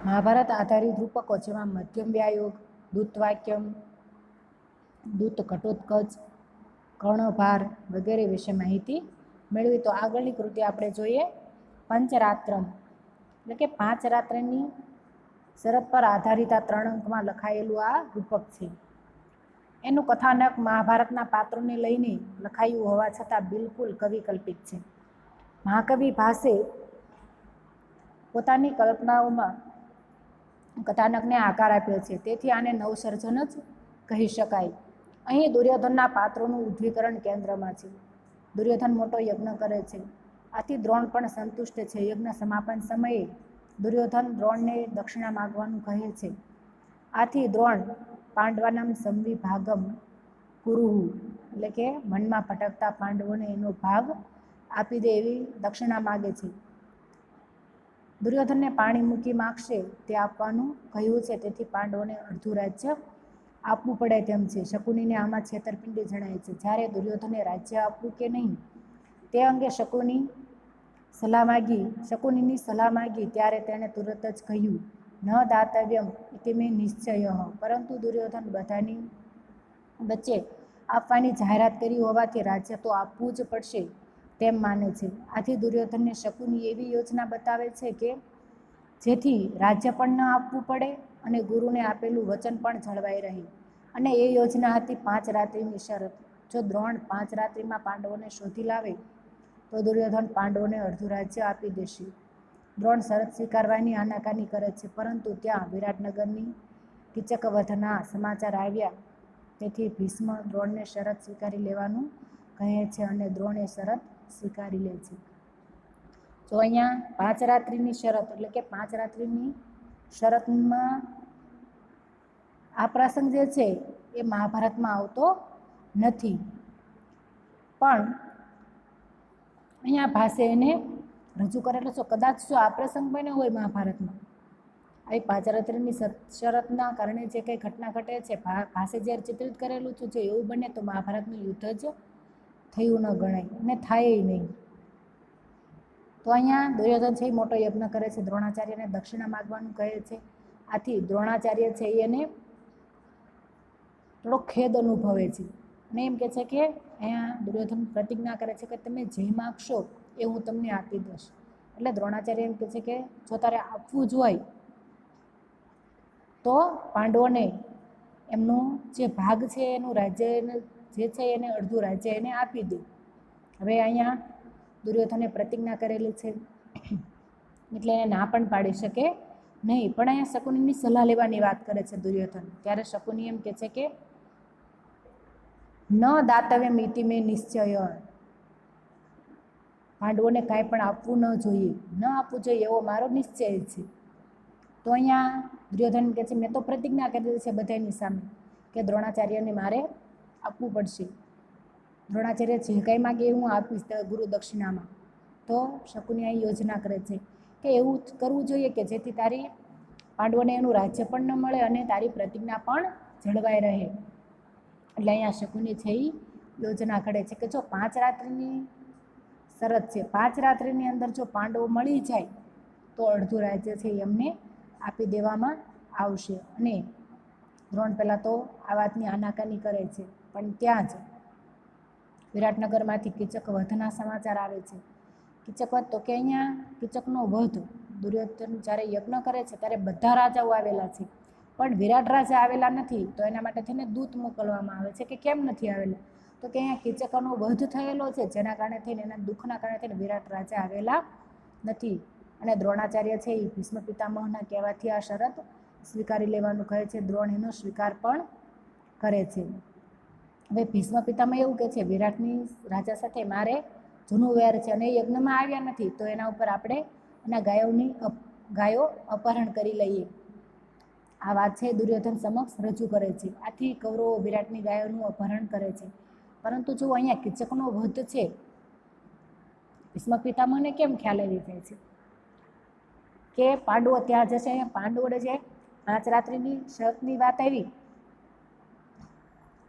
મહાભારત આધારિત રૂપકો જેમાં મધ્યમ વ્યાયોગ, દૂતવાક્યમ, દૂત ઘટોત્કચ, કર્ણભાર વગેરે વિશે માહિતી મેળવી. તો આગળની કૃતિ આપણે જોઈએ પંચરાત્રમ, એટલે કે 5 રાત્રિની શરત પર આધારિત આ 3 અંકમાં લખાયેલું આ રૂપક છે. એનું કથાનક મહાભારતના પાત્રોને લઈને લખાયું હોવા છતાં બિલકુલ કવિ કલ્પિત છે. મહાકવિ ભાસે પોતાની કલ્પનાઓમાં કથાનકને આકાર આપ્યો છે, તેથી આને નવસર્જન જ કહી શકાય. અહીં દુર્યોધનના પાત્રોનું ઉદ્ધવીકરણ કેન્દ્રમાં છે. દુર્યોધન મોટો યજ્ઞ કરે છે, આથી દ્રોણ પણ સંતુષ્ટ છે. યજ્ઞ સમાપન સમયે દુર્યોધન દ્રોણને દક્ષિણા માગવાનું કહે છે. આથી દ્રોણ પાંડવાનામ સંવિભાગમ કુરુહુ, એટલે કે મનમાં ભટકતા પાંડવોને એનો ભાગ આપી દે એવી દક્ષિણા માગે છે. દુર્યોધનને પાણી મૂકી માગશે તે આપવાનું કહ્યું છે, તેથી પાંડવોને અડધું રાજ્ય આપવું પડે તેમ છે. શકુનીને આમાં છેતરપિંડી જણાય છે. જ્યારે દુર્યોધને રાજ્ય આપવું કે નહીં તે અંગે શકુનીની સલાહ માગી ત્યારે તેણે તુરત જ કહ્યું, ન દાતવ્યમ ઇતિ મે નિશ્ચય. પરંતુ દુર્યોધન બધાની વચ્ચે આપવાની જાહેરાત કરી હોવાથી રાજ્ય તો આપવું જ પડશે તેમ માને છે. આથી દુર્યોધનને શકુની એવી યોજના બતાવે છે કે જેથી રાજ્ય પણ ન આપવું પડે અને ગુરુને આપેલું વચન પણ જળવાઈ રહે. અને એ યોજના હતી 5 રાત્રિની શરત. જો દ્રોણ 5 રાત્રિમાં પાંડવોને શોધી લાવે તો દુર્યોધન પાંડવોને અડધું રાજ્ય આપી દેશે. દ્રોણ શરત સ્વીકારવાની આનાકાની કરે છે, પરંતુ ત્યાં વિરાટનગરની કીચકવધના સમાચાર આવ્યા, તેથી ભીષ્મ દ્રોણને શરત સ્વીકારી લેવાનું કહે છે અને દ્રોણ એ શરત સ્વીકારી લે છે. જો અહીંયા 5 રાત્રિની શરત, એટલે કે 5 રાત્રિની શરતમાં આ પ્રસંગ જે છે એ મહાભારતમાં આવતો નથી, પણ અહીંયા ભાસે એને રજૂ કરેલો છે. કદાચ જો આ પ્રસંગ બન્યો હોય મહાભારતમાં, આવી 5 રાત્રિની શરતના કારણે જે કંઈ ઘટના ઘટે છે, ભાસે જ્યારે ચિત્રિત કરેલું છે, જો એવું બને તો મહાભારતનું યુદ્ધ જ થયું ન ગણાય અને થાય નહીં. તો અહીંયા દુર્યોધન છે એ મોટો યજ્ઞ કરે છે, દ્રોણાચાર્યને દક્ષિણા માગવાનું કહે છે. આથી દ્રોણાચાર્ય છે એને થોડો ખેદ અનુભવે છે અને એમ કહે છે કે અહીંયા દુર્યોધન પ્રતિજ્ઞા કરે છે કે તમે જે માગશો એ હું તમને આપી દઈશ. એટલે દ્રોણાચાર્ય એમ કહે છે કે જો તારે આપવું જ હોય તો પાંડવોને એમનું જે ભાગ છે એનું રાજ્ય જે છે એને અડધું રાજ્ય એને આપી દે. હવે અહીંયા દુર્યોધને પ્રતિજ્ઞા કરેલી છે એટલે એને ના પણ પાડી શકે નહીં. પણ અહીંયા શકુનીની સલાહ લેવાની વાત કરે છે દુર્યોધન. ત્યારે શકુની એમ કહે છે કે ન દાતવ્યમ ઇતિ મે નિશ્ચય, પાંડવોને કાંઈ પણ આપવું ન જોઈએ, ન આપવું જોઈએ એવો મારો નિશ્ચય છે. તો અહીંયા દુર્યોધન કહે છે મેં તો પ્રતિજ્ઞા કરેલી છે બધાની સામે કે દ્રોણાચાર્યને મારે આપવું પડશે. દ્રોણાચાર્ય જે કંઈ માગે એ હું આપીશ ગુરુ દક્ષિણામાં. તો શકુની અહીં યોજના કરે છે કે એવું કરવું જોઈએ કે જેથી તારી પાંડવોને એનું રાજ્ય પણ ન મળે અને તારી પ્રતિજ્ઞા પણ જળવાઈ રહે. એટલે અહીંયા શકુની છે એ યોજના ઘડે છે કે જો 5 રાત્રિની શરત છે, 5 રાત્રિની અંદર જો પાંડવો મળી જાય તો અડધું રાજ્ય છે એ એમને આપી દેવામાં આવશે. અને દ્રોણ પહેલાં તો આ વાતની આનાકાની કરે છે, પણ ત્યાં જ વિરાટનગરમાંથી કીચકવધના સમાચાર આવે છે. કીચકવધ તો કે અહીંયા કીચકનો વધ, દુર્યોધન જ્યારે યજ્ઞ કરે છે ત્યારે બધા રાજાઓ આવેલા છે, પણ વિરાટ રાજા આવેલા નથી. તો એના માટે થઈને દૂત મોકલવામાં આવે છે કે કેમ નથી આવેલા, તો કે અહીંયા કીચકનો વધ થયેલો છે જેના કારણે થઈને એના દુઃખના કારણે થઈને વિરાટ રાજા આવેલા નથી. અને દ્રોણાચાર્ય છે એ ભીષ્મ પિતામહના કહેવાથી આ શરત સ્વીકારી લેવાનું કહે છે. દ્રોણ એનો સ્વીકાર પણ કરે છે. હવે ભીષ્મ પિતામહ એવું કહે છે વિરાટની રાજા સાથે મારે જૂનું વેર છે અને યજ્ઞમાં આવ્યા નથી, તો એના ઉપર આપણે એના ગાયો અપહરણ કરી લઈએ. આ વાત છે દુર્યોધન સમક્ષ રજૂ કરે છે. આથી કૌરવો વિરાટની ગાયોનું અપહરણ કરે છે. પરંતુ જો અહીંયા કીચકનો વધ છે, ભીષ્મ પિતામહને કેમ ખ્યાલ આવી જાય છે કે પાંડવો ત્યાં જશે. પાંડવોને જે 5 રાત્રિની શરતની વાત આવી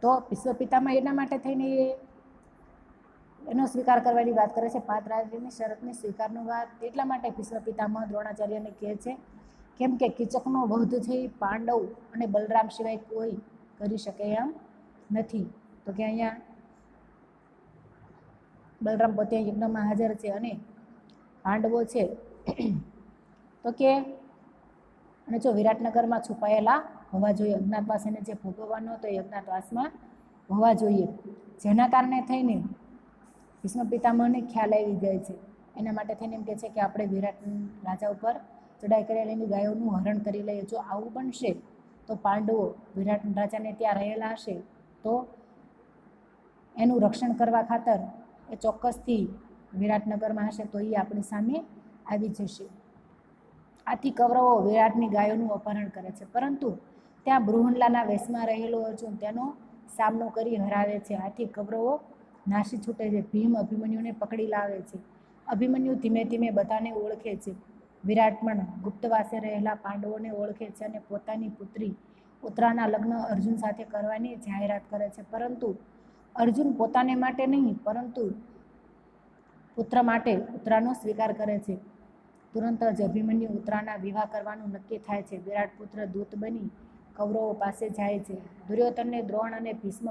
તો ભીષ્મ પિતામહ એના માટે થઈને એનો સ્વીકાર કરવાની વાત કરે છે. 5 રાત્રિની શરતની સ્વીકારનું વાત એટલા માટે ભીષ્મ પિતામહ દ્રોણાચાર્યને કહે છે કેમ કે કીચકનો વધ છે એ પાંડવ અને બલરામ સિવાય કોઈ કરી શકે એમ નથી. તો કે અહીંયા બલરામ પોતે યજ્ઞમાં હાજર છે અને પાંડવો છે તો કે અને જો વિરાટનગરમાં છુપાયેલા હોવા જોઈએ, અજ્ઞાતવાસ એને જે ભોગવવાનો હતો એ અજ્ઞાતવાસમાં હોવા જોઈએ, જેના કારણે થઈને ભીષ્મ પિતામહને ખ્યાલ આવી જાય છે. એના માટે થઈને એમ કહે છે કે આપણે વિરાટ રાજા ઉપર ચડાઈ કરેલી એની ગાયોનું હરણ કરી લઈએ. જો આવું બનશે તો પાંડવો વિરાટ રાજાને ત્યાં રહેલા હશે તો એનું રક્ષણ કરવા ખાતર એ ચોક્કસથી વિરાટનગરમાં હશે તો એ આપણી સામે આવી જશે. આથી કૌરવો વિરાટની ગાયોનું અપહરણ કરે છે, પરંતુ ત્યાં બૃહણલાના વેશમાં રહેલો અર્જુન તેનો સામનો કરી હરાવે છે. આથી કૌરવો નાસી છૂટે છે. ભીમ અભિમન્યુને પકડી લાવે છે. અભિમન્યુ ધીમે ધીમે બધાને ઓળખે છે. વિરાટ પણ ગુપ્તવાસે રહેલા પાંડવોને ઓળખે છે અને પોતાની પુત્રી ઉત્તરાના લગ્ન અર્જુન સાથે કરવાની જાહેરાત કરે છે. પરંતુ અર્જુન પોતાને માટે નહીં પરંતુ પુત્ર માટે ઉત્તરાનો સ્વીકાર કરે છે. તુરંત જ અભિમન્યુ ઉત્તરાના વિવાહ કરવાનું નક્કી થાય છે. વિરાટ પુત્ર દૂત બની કૌરવો પાસે જાય છે. દુર્યોધનને દ્રોણ અને ભીષ્મ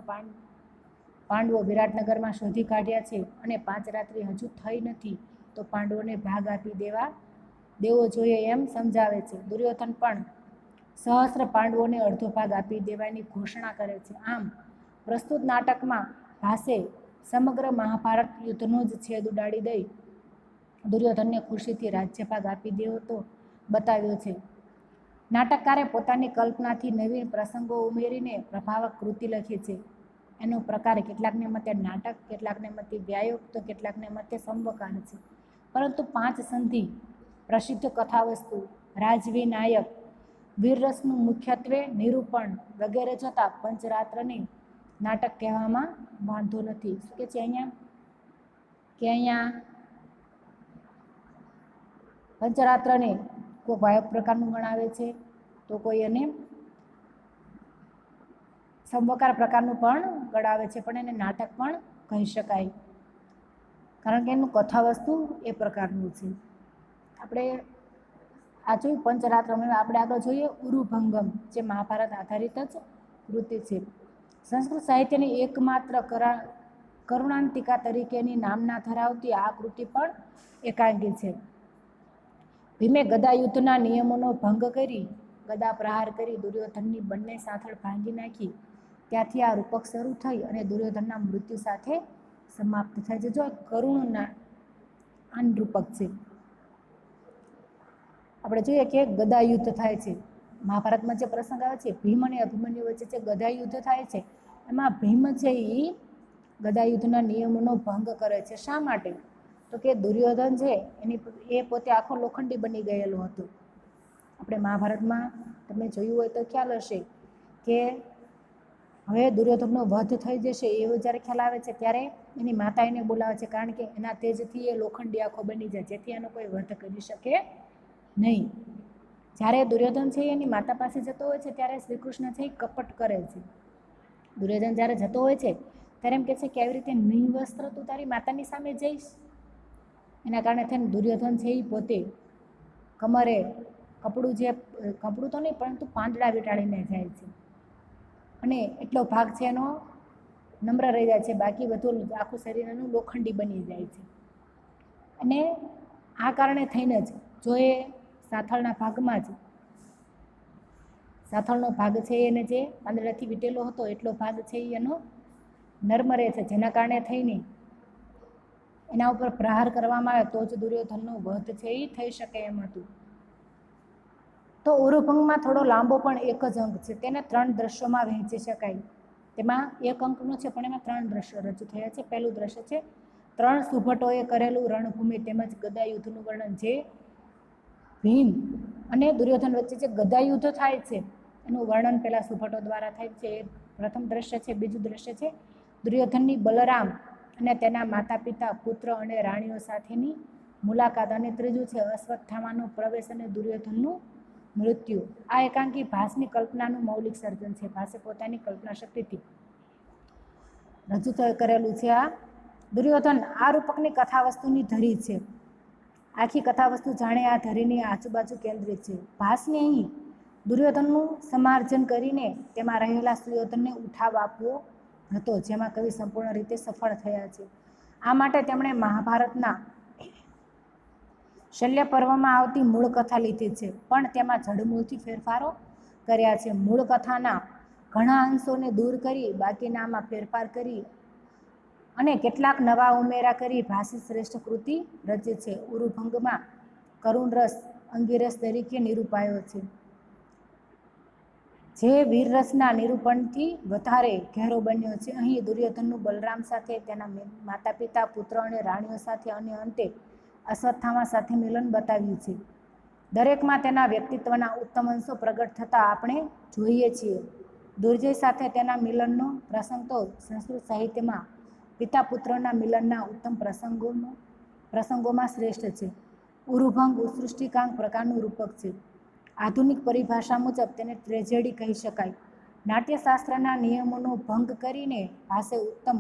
પાંડવો વિરાટનગરમાં શોધી કાઢ્યા છે અને 5 રાત્રિ હજુ થઈ નથી તો પાંડવોને ભાગ આપી દેવો જોઈએ એમ સમજાવે છે. દુર્યોધન પણ સહસ્ત્ર પાંડવોને અડધો ભાગ આપી દેવાની ઘોષણા કરે છે. આમ પ્રસ્તુત નાટકમાં ભાસે સમગ્ર મહાભારત યુદ્ધનો જ છેદ ઉડાડી દઈ દુર્યોધનને ખુશીથી રાજ્યભાગ આપી દેવો તો બતાવ્યો છે. નાટકકારે પોતાની કલ્પનાથી નવીન પ્રસંગો ઉમેરીને પ્રભાવક કૃતિ લખી છે. એનો પ્રકાર કેટલાકને મતે નાટક, કેટલાકને મતે વ્યાયોગ તો કેટલાકને મતે સંવકાર છે. પરંતુ 5 સંધિ, પ્રસિદ્ધ કથાવસ્તુ, રાજવી નાયક, વીરરસનું મુખ્યત્વે નિરૂપણ વગેરે જોતા પંચરાત્રની નાટક કહેવામાં વાંધો નથી. શું કે છે અહીંયા પંચરાત્રને કોઈ વાયક પ્રકારનું ગણાવે છે તો કોઈ એને સંવકાર પ્રકારનું પણ ગણાવે છે, પણ એને નાટક પણ કહી શકાય કારણ કે એનું કથાવસ્તુ એ પ્રકારનું છે. આપણે આ જોયું પંચરાત્રમાં. આપણે આગળ જોઈએ ઉરુભંગમ, જે મહાભારત આધારિત જ કૃતિ છે. સંસ્કૃત સાહિત્યની એકમાત્ર કરુણાંતિકા તરીકેની નામના ધરાવતી આ કૃતિ પણ એકાંગી છે. ભીમે ગદા યુદ્ધના નિયમોનો ભંગ કરી ગદા પ્રહાર કરી દુર્યોધનની બંને સાથળ ભાંગી નાખી. ત્યાંથી આ રૂપક શરૂ થઈ અને દુર્યોધનના મૃત્યુ સાથે સમાપ્ત થાય છે. જો કરુણના આન રૂપક છે. આપણે જોઈએ કે ગદા યુદ્ધ થાય છે. મહાભારતમાં જે પ્રસંગ આવે છે ભીમ અને અભિમન્યુ વચ્ચે જે ગદા યુદ્ધ થાય છે એમાં ભીમ છે એ ગદા યુદ્ધના નિયમોનો ભંગ કરે છે. શા માટે? તો કે દુર્યોધન છે એ પોતે આખો લોખંડી બની ગયેલો હતો. આપણે મહાભારતમાં તમે જોયું હોય તો ખ્યાલ હશે કે હવે દુર્યોધનનો વધ થઈ જશે એવો જ્યારે ખ્યાલ આવે છે ત્યારે એની માતા એને બોલાવે છે, કારણ કે એના તેજથી એ લોખંડી આખો બની જાય, જેથી એનો કોઈ વધ કરી શકે નહીં. જ્યારે દુર્યોધન છે એની માતા પાસે જતો હોય છે ત્યારે શ્રી કૃષ્ણ છે એ કપટ કરે છે. દુર્યોધન જ્યારે જતો હોય છે ત્યારે એમ કહે છે કે આવી રીતે નિવસ્ત્ર તું તારી માતાની સામે જઈશ. એના કારણે થઈને દુર્યોધન છે એ પોતે કમરે કપડું તો નહીં પરંતુ પાંદડા વીંટાળીને જાય છે અને એટલો ભાગ છે એનો નમ્ર રહી જાય છે, બાકી બધું આખું શરીર એનું લોખંડી બની જાય છે. અને આ કારણે થઈને જ જો એ સાથળના ભાગમાં જ સાથળનો ભાગ છે એને જે પાંદડાથી વીંટેલો હતો એટલો ભાગ છે એનો નર્મ રહે છે, જેના કારણે થઈને એના ઉપર પ્રહાર કરવામાં આવે તો જ દુર્યોધનનો વધ છે એ થઈ શકે એમ હતું. તો ઉરુભંગમાં થોડો લાંબો પણ એક જ અંક છે. તેને 3 દ્રશ્યોમાં વહેંચી શકાય. તેમાં 1 અંકનો છે પણ એમાં 3 દ્રશ્યો રજૂ થયા છે. પહેલું દ્રશ્ય છે 3 સુભટોએ કરેલું રણભૂમિ તેમજ ગદા યુદ્ધનું વર્ણન. જે ભીમ અને દુર્યોધન વચ્ચે જે ગદા યુદ્ધ થાય છે એનું વર્ણન પહેલાં સુભટો દ્વારા થાય છે. એ પ્રથમ દ્રશ્ય છે. બીજું દ્રશ્ય છે દુર્યોધનની બલરામ અને તેના માતા પિતા, પુત્ર અને રાણીઓ સાથેની મુલાકાત. અને ત્રીજું છે અશ્વત્થામાનો પ્રવેશ અને દુર્યોધનનું મૃત્યુ. આ એકાંકી ભાસની કલ્પનાનું મૌલિક સર્જન છે. ભાસે પોતાની કલ્પના શક્તિથી રજૂ કરેલું છે. આ દુર્યોધન આ રૂપકની કથા વસ્તુની ધરી છે. આખી કથા વસ્તુ જાણે આ ધરીની આજુબાજુ કેન્દ્રિત છે. ભાસને અહીં દુર્યોધનનું સમાર્જન કરીને તેમાં રહેલા સુયોધનને ઉઠાવ આપવો હતો, જેમાં કવિ સંપૂર્ણ રીતે સફળ થયા છે. આ માટે તેમણે મહાભારતના શલ્ય પર્વમાં આવતી મૂળ કથા લીધી છે, પણ તેમાં જડમૂળથી ફેરફારો કર્યા છે. મૂળ કથાના ઘણા અંશોને દૂર કરી બાકીનામાં ફેરફાર કરી અને કેટલાક નવા ઉમેરા કરી ભાષી શ્રેષ્ઠ કૃતિ રચી છે. ઉરુભંગમાં કરુણ રસ અંગીરસ તરીકે નિરૂપાયો છે, જે વીરરસના નિરૂપણથી વધારે ઘેરો બન્યો છે. અહીં દુર્યોધનનું બલરામ સાથે, તેના માતા પિતા, પુત્ર અને રાણીઓ સાથે અને અંતે અશ્વત્થામા સાથે મિલન બતાવ્યું છે. દરેકમાં તેના વ્યક્તિત્વના ઉત્તમ અંશો પ્રગટ થતા આપણે જોઈએ છીએ. દુર્જય સાથે તેના મિલનનો પ્રસંગ તો સંસ્કૃત સાહિત્યમાં પિતા પુત્રના મિલનના ઉત્તમ પ્રસંગોમાં શ્રેષ્ઠ છે. ઉરુભંગ ઉત્સૃષ્ટિકાંક પ્રકારનું રૂપક છે. આધુનિક પરિભાષા મુજબ તેને ટ્રેજેડી કહી શકાય. નાટ્યશાસ્ત્રના નિયમોનો ભંગ કરીને ભાસે ઉત્તમ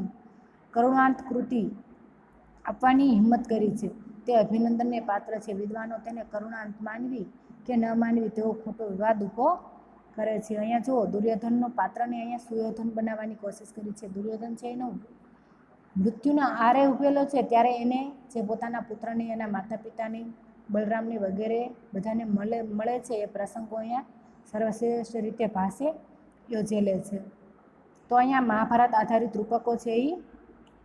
કરુણાંત કૃતિ આપવાની હિંમત કરી છે. તે અભિનંદનને પાત્ર છે. વિદ્વાનો તેને કરુણાંત માનવી કે ન માનવી તેવો ખોટો વિવાદ ઊભો કરે છે. અહીંયા જુઓ, દુર્યોધનનો પાત્રને અહીંયા સુયોધન બનાવવાની કોશિશ કરી છે. દુર્યોધન છે એનો મૃત્યુના આરે ઉભેલો છે, ત્યારે એને જે પોતાના પુત્રને, એના માતા પિતાની, બલરામને વગેરે બધાને મળે છે, એ પ્રસંગો અહીંયા સર્વશ્રેષ્ઠ રીતે ભાષે યોજેલે છે. તો અહીંયા મહાભારત આધારિત રૂપકો છે એ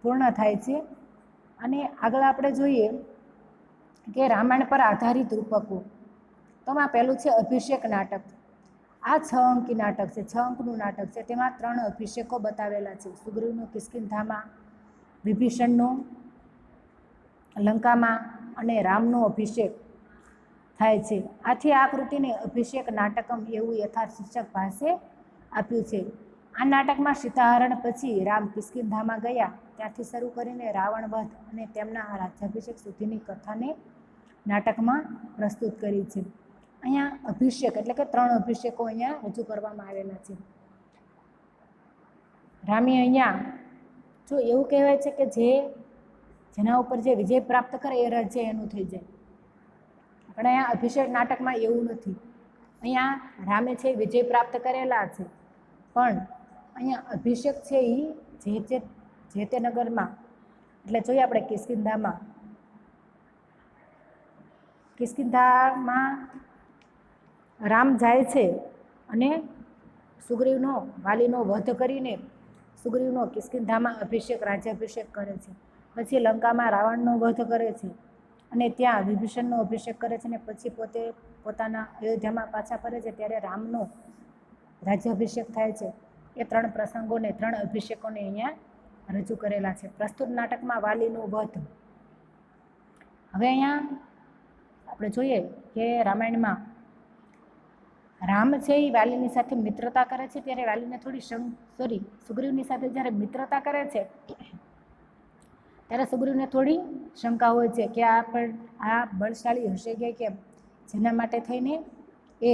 પૂર્ણ થાય છે. અને આગળ આપણે જોઈએ કે રામાયણ પર આધારિત રૂપકો. તો એમાં પહેલું છે અભિષેક નાટક. આ 6 અંકી નાટક છે, 6 અંકનું નાટક છે. તેમાં 3 અભિષેકો બતાવેલા છે. સુગ્રીવનો કિષ્કિંધામાં, વિભીષણનો લંકામાં અને રામનો અભિષેક થાય છે. આથી આ કૃતિને અભિષેક નાટકમ એવું યથાર્થ શીર્ષક ભાષે આપ્યું છે. આ નાટકમાં સીતાહરણ પછી રામ કિષ્કિંધામાં ગયા ત્યાંથી શરૂ કરીને રાવણ વધ અને તેમના રાજ્યાભિષેક સુધીની કથાને નાટકમાં પ્રસ્તુત કરી છે. અહીંયા અભિષેક એટલે કે 3 અભિષેકો અહીંયા રજૂ કરવામાં આવેલા છે. રામે અહીંયા જો એવું કહેવાય છે કે જેના ઉપર જે વિજય પ્રાપ્ત કરે એ રાજ્ય એનું થઈ જાય, પણ અહીંયા અભિષેક નાટકમાં એવું નથી. અહીંયા રામે છે વિજય પ્રાપ્ત કરેલા છે, પણ અહીંયા અભિષેક છે એ જે તે નગરમાં, એટલે જોઈએ આપણે કિષ્કિંધામાં રામ જાય છે અને સુગ્રીવનો વાલીનો વધ કરીને સુગ્રીવનો કિષ્કિંધામાં રાજ્યાભિષેક કરે છે. પછી લંકામાં રાવણનો વધ કરે છે અને ત્યાં વિભીષણનો અભિષેક કરે છે, અને પછી પોતે પોતાના અયોધ્યામાં પાછા ફરે છે ત્યારે રામનો રાજ્યાભિષેક થાય છે. એ 3 પ્રસંગોને, 3 અભિષેકોને અહીંયા રજૂ કરેલા છે. પ્રસ્તુત નાટકમાં વાલીનો વધ. હવે અહીંયા આપણે જોઈએ કે રામાયણમાં રામ છે એ વાલીની સાથે મિત્રતા કરે છે, ત્યારે વાલીને સુગ્રીવની સાથે જ્યારે મિત્રતા કરે છે ત્યારે સુગ્રીવને થોડી શંકા હોય છે કે આ બળશાળી હશે કે કેમ, જેના માટે થઈને એ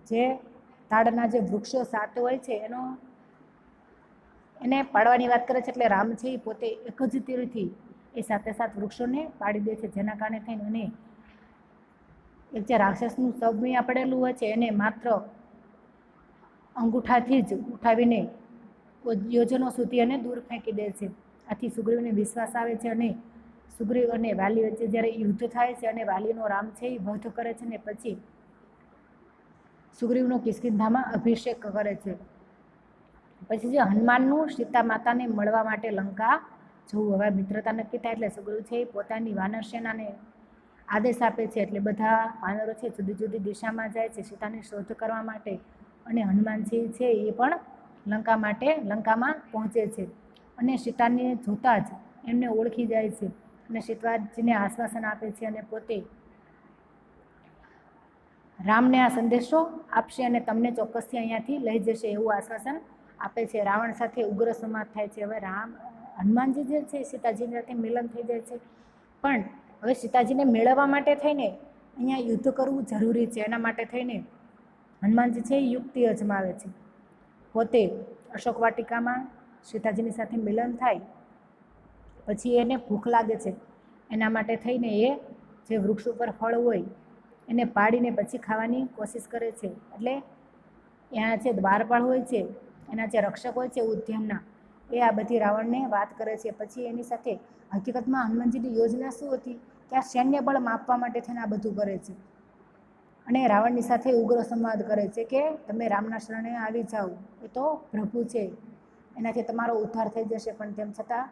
જે તાડના જે વૃક્ષો 7 હોય છે એને પાડવાની વાત કરે છે. એટલે રામ છે એ પોતે એક જ તીરથી એ 7 વૃક્ષોને પાડી દે છે, જેના કારણે થઈને એને એક જે રાક્ષસનું સબમિયા પડેલું હોય છે એને માત્ર અંગૂઠાથી જ ઉઠાવીને યોજનો સુધી એને દૂર ફેંકી દે છે. આથી સુગ્રીવને વિશ્વાસ આવે છે અને સુગ્રીવ અને વાલી વચ્ચે જ્યારે યુદ્ધ થાય છે અને વાલીનો રામ છે એ વધ કરે છે, ને પછી સુગ્રીવનો કિષ્કિંધામાં અભિષેક કરે છે. પછી જે હનુમાનનું સીતા માતાને મળવા માટે લંકા જવું, હવે મિત્રતા નક્કી થાય એટલે સુગ્રીવ છે એ પોતાની વાનર સેનાને આદેશ આપે છે. એટલે બધા વાનરો છે જુદી જુદી દિશામાં જાય છે સીતાની શોધ કરવા માટે, અને હનુમાનજી છે એ પણ લંકામાં પહોંચે છે અને સીતાને જોતા જ એમને ઓળખી જાય છે અને સીતાજીને આશ્વાસન આપે છે અને પોતે રામને આ સંદેશો આપશે અને તમને ચોક્કસથી અહીંયાથી લઈ જશે એવું આશ્વાસન આપે છે. રાવણ સાથે ઉગ્ર સંવાદ થાય છે. હવે હનુમાનજી જે છે સીતાજીની સાથે મિલન થઈ જાય છે, પણ હવે સીતાજીને મેળવવા માટે થઈને અહીંયા યુદ્ધ કરવું જરૂરી છે. એના માટે થઈને હનુમાનજી છે એ યુક્તિ અજમાવે છે. પોતે અશોક વાટિકામાં સીતાજીની સાથે મિલન થાય પછી એને ભૂખ લાગે છે, એના માટે થઈને એ જે વૃક્ષ ઉપર ફળ હોય એને પાડીને પછી ખાવાની કોશિશ કરે છે. એટલે એના જે દ્વારપાળ હોય છે, એના જે રક્ષક હોય છે ઉદ્યાનના, એ આ બધી રાવણને વાત કરે છે. પછી એની સાથે હકીકતમાં હનુમાનજીની યોજના શું હતી કે આ સૈન્ય બળ માપવા માટે થઈને આ બધું કરે છે. અને રાવણની સાથે ઉગ્ર સંવાદ કરે છે કે તમે રામના શરણે આવી જાઓ, એ તો પ્રભુ છે, એનાથી તમારો ઉદ્ધાર થઈ જશે. પણ તેમ છતાં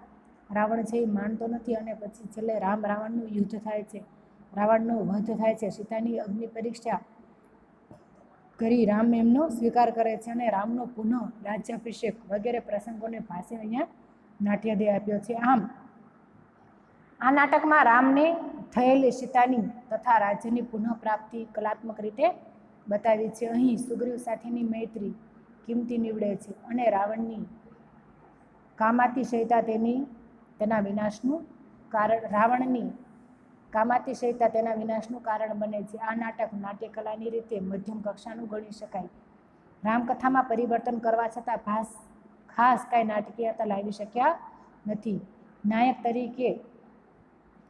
રાવણ છે એ માનતો નથી અને પછી છેલ્લે રાવણનું યુદ્ધ થાય છે, રાવણનો વધ થાય છે. સીતાની અગ્નિ પરીક્ષા કરી રામ એમનો સ્વીકાર કરે છે અને રામનો પુનઃ રાજ્યાભિષેક વગેરે પ્રસંગોને ભાષે અહીંયા નાટ્યાદય આપ્યો છે. આમ આ નાટકમાં રામને થયેલી સીતાની તથા રાજ્યની પુનઃપ્રાપ્તિ કલાત્મક રીતે બતાવી છે. અહીં સુગ્રીવ સાથેની મૈત્રી કિંમતી નીવડે છે અને રાવણની કામાતિશયતા તેના વિનાશનું કારણ તેના વિનાશનું કારણ બને છે. આ નાટક નાટ્યકલાની રીતે મધ્યમ કક્ષાનું ગણી શકાય. રામકથામાં પરિવર્તન કરવા છતાં ખાસ કાંઈ નાટકીયતા લાવી શક્યા નથી. નાયક તરીકે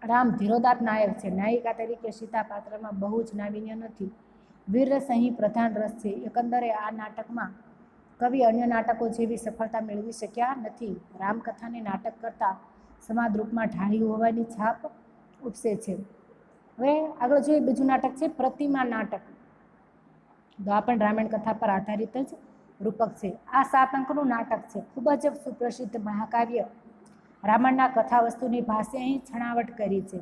રામ ધીરોદાત નાયક છે. નાયિકા તરીકે સીતા પાત્રમાં બહુ જ નાવીન્ય નથી. વીરરસ અહીં પ્રધાન રસ છે. એકંદરે આ નાટકમાં કવિ અન્ય નાટકો જેવી સફળતા મેળવી શક્યા નથી. રામકથાને નાટક કરતાં સમાદરૂપમાં ઢાળી હોવાની છાપ ઉપસે છે. હવે આગળ જોઈએ બીજું નાટક છે પ્રતિમા નાટક. તો આ પણ રામાયણ કથા પર આધારિત જ રૂપક છે. આ 7 અંકનું નાટક છે. ખૂબ જ સુપ્રસિદ્ધ મહાકાવ્ય રામાયણના કથા વસ્તુની ભાષે અહીં છણાવટ કરી છે.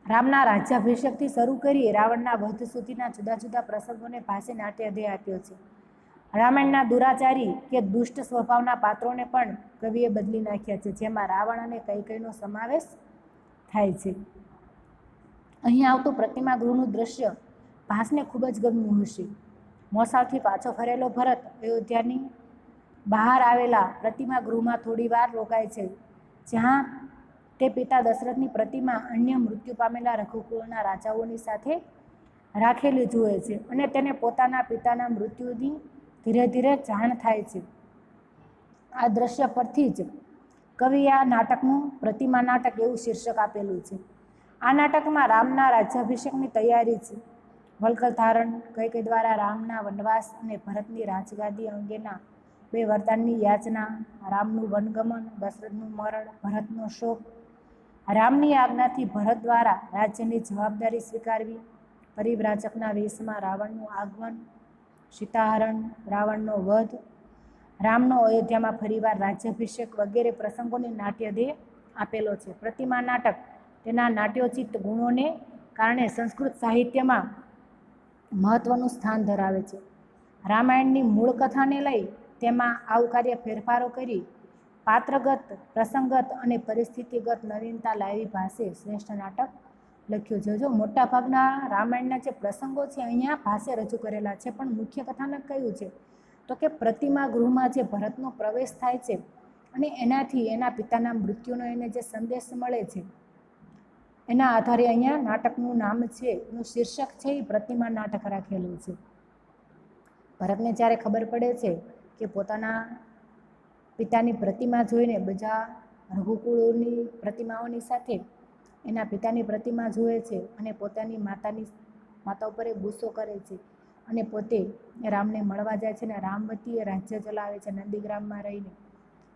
રામના રાજ્યાભિષેકથી શરૂ કરી રાવણના વધ સુધીના જુદા જુદા પ્રસંગોને ભાષે નાટ્યાધ્યેય આપ્યો છે. રામાયણના દુરાચારી કે દુષ્ટ સ્વભાવના પાત્રોને પણ કવિએ બદલી નાખ્યા છે, જેમાં રાવણ અને કૈકેયીનો સમાવેશ થાય છે. અહીં આવતું પ્રતિમા ગૃહનું દ્રશ્ય ભાસને ખૂબ જ ગમ્યું હશે. મોસાળથી પાછો ફરેલો ભરત અયોધ્યાની બહાર આવેલા પ્રતિમા ગૃહમાં થોડી વાર રોકાય છે, જ્યાં તે પિતા દશરથની પ્રતિમા અન્ય મૃત્યુ પામેલા રઘુકુળના રાજાઓની સાથે રાખેલી જુએ છે અને તેને પોતાના પિતાના મૃત્યુની ધીરે ધીરે જાણ થાય છે. આ દ્રશ્ય પરથી જ કવિએ આ નાટકનું પ્રતિમા નાટક એવું શીર્ષક આપેલું છે. આ નાટકમાં રામના રાજ્યાભિષેકની તૈયારી છે. વલ્કલ ધારણ, કૈકેયી દ્વારા રામના વનવાસ અને ભરતની રાજગાદી અંગેના 2 વરદાનની યાચના, રામનું વનગમન, દશરથનું મરણ, ભરતનો શોક, રામની આજ્ઞાથી ભરત દ્વારા રાજ્યની જવાબદારી સ્વીકારવી, પરિવ્રાજકના વેશમાં રાવણનું આગમન, સીતાહરણ, રાવણનો વધ, રામનો અયોધ્યામાં ફરીવાર રાજ્યાભિષેક વગેરે પ્રસંગોની નાટ્યાધ્યેય આપેલો છે. પ્રતિમા નાટક તેના નાટ્યોચિત ગુણોને કારણે સંસ્કૃત સાહિત્યમાં મહત્વનું સ્થાન ધરાવે છે. રામાયણની મૂળ કથાને લઈ તેમાં આવકાર્ય ફેરફારો કરી પાત્રગત, પ્રસંગત અને પરિસ્થિતિગત નવીનતા લાવી ભાષે શ્રેષ્ઠ નાટક લખ્યું છે. જો મોટાભાગના રામાયણના જે પ્રસંગો છે અહીંયા ભાષે રજૂ કરેલા છે, પણ મુખ્ય કથાનક કયું છે તો કે પ્રતિમા ગૃહમાં જે ભરતનો પ્રવેશ થાય છે અને એનાથી એના પિતાના મૃત્યુનો એને જે સંદેશ મળે છે, એના આધારે અહીંયા નાટકનું નામ છે, એનું શીર્ષક છે એ પ્રતિમા નાટક રાખેલું છે. ભરતને જ્યારે ખબર પડે છે કે પોતાના પિતાની પ્રતિમા જોઈને બધા રઘુકુળોની પ્રતિમાઓની સાથે એના પિતાની પ્રતિમા જુએ છે અને પોતાની માતા ઉપર ગુસ્સો કરે છે અને પોતે રામને મળવા જાય છે અને રામવતીએ રાજ્ય ચલાવે છે નંદીગ્રામમાં રહીને.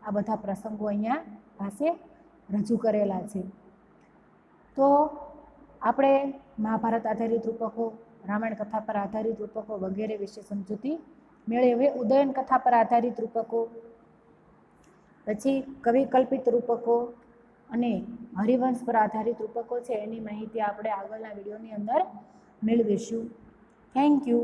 આ બધા પ્રસંગો અહીંયા પાસે રજૂ કરેલા છે. તો આપણે મહાભારત આધારિત રૂપકો, રામાયણ કથા પર આધારિત રૂપકો વગેરે વિશે સમજૂતી મેળવી. હવે ઉદયન કથા પર આધારિત રૂપકો, પછી કવિકલ્પિત રૂપકો અને હરિવંશ પર આધારિત રૂપકો છે, એની માહિતી આપણે આગળના વિડીયોની અંદર મેળવીશું. Thank you.